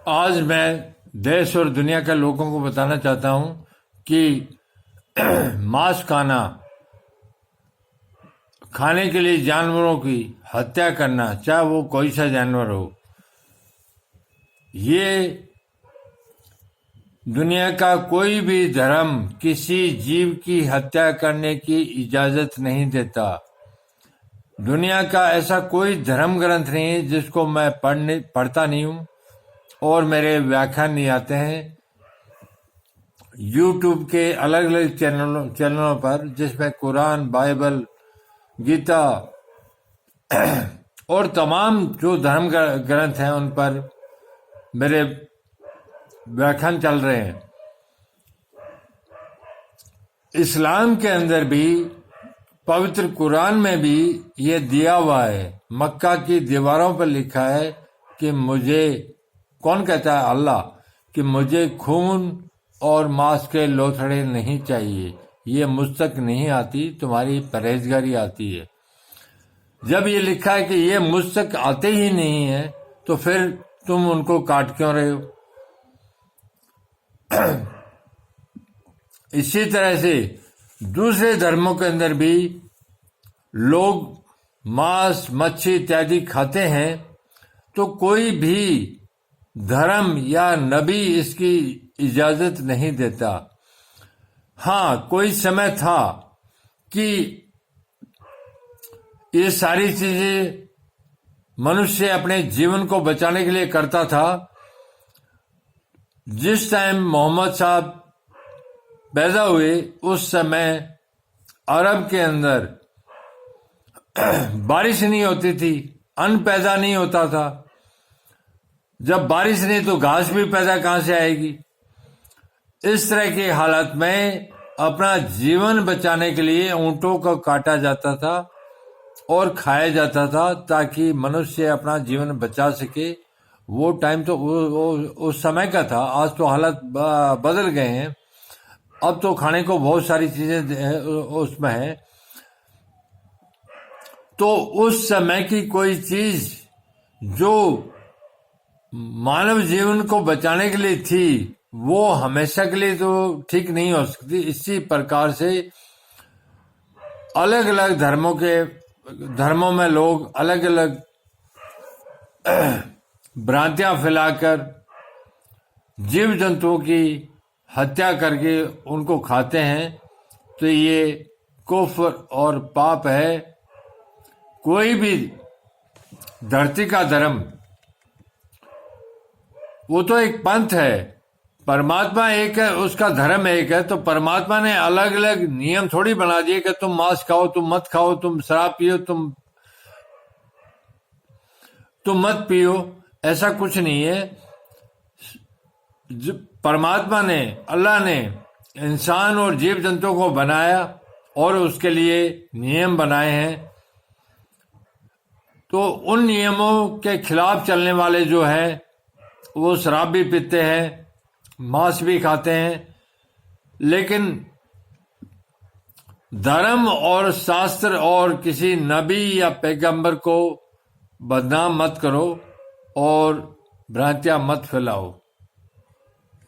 आज मैं देश और दुनिया के लोगों को बताना चाहता हूं कि मांस खाने के लिए जानवरों की हत्या करना, चाहे वो कोई सा जानवर हो, ये दुनिया का कोई भी धर्म किसी जीव की हत्या करने की इजाजत नहीं देता। दुनिया का ऐसा कोई धर्म ग्रंथ नहीं है जिसको मैं पढ़ता नहीं हूं और मेरे व्याख्यान नहीं आते हैं। यूट्यूब के अलग अलग चैनलों पर, जिसमें कुरान, बाइबल, गीता और तमाम जो धर्म ग्रंथ हैं उन पर मेरे व्याख्यान चल रहे हैं। इस्लाम के अंदर भी, पवित्र कुरान में भी ये दिया हुआ है। मक्का की दीवारों पर लिखा है कि मुझे, कौन कहता है? अल्लाह, कि मुझे खून और मांस के लोथड़े नहीं चाहिए, ये मुझ तक नहीं आती, तुम्हारी परहेजगारी आती है। जब ये लिखा है कि ये मुझ तक आते ही नहीं है, तो फिर तुम उनको काट क्यों रहे हो? इसी तरह से दूसरे धर्मों के अंदर भी लोग मांस, मच्छी इत्यादि खाते हैं, तो कोई भी धर्म या नबी इसकी इजाजत नहीं देता। हाँ, कोई समय था कि ये सारी चीजें मनुष्य अपने जीवन को बचाने के लिए करता था। जिस टाइम मोहम्मद साहब पैदा हुए, उस समय अरब के अंदर बारिश नहीं होती थी, अन्न पैदा नहीं होता था। जब बारिश नहीं तो घास भी पैदा कहां से आएगी? इस तरह की हालत में अपना जीवन बचाने के लिए ऊंटों को काटा जाता था और खाया जाता था, ताकि मनुष्य अपना जीवन बचा सके। वो टाइम तो उस समय का था। आज तो हालत बदल गए हैं। अब तो खाने को बहुत सारी चीजें उसमें है। तो उस समय की कोई चीज जो मानव जीवन को बचाने के लिए थी, वो हमेशा के लिए तो ठीक नहीं हो सकती। इसी प्रकार से अलग अलग धर्मों में लोग अलग अलग भ्रांतियां फैलाकर जीव जंतुओं की हत्या करके उनको खाते हैं। तो ये कुफ्र और पाप है। कोई भी धरती का धर्म, वो तो एक पंथ है। परमात्मा एक है, उसका धर्म एक है। तो परमात्मा ने अलग अलग नियम थोड़ी बना दिए कि तुम मांस खाओ, तुम मत खाओ, तुम शराब पियो, तुम मत पियो। ऐसा कुछ नहीं है। परमात्मा ने, अल्लाह ने इंसान और जीव जंतुओं को बनाया और उसके लिए नियम बनाए हैं। तो उन नियमों के खिलाफ चलने वाले जो हैं, वो शराब भी पीते हैं, मांस भी खाते हैं। लेकिन धर्म और शास्त्र और किसी नबी या पैगंबर को बदनाम मत करो और भ्रांतियां मत फैलाओ।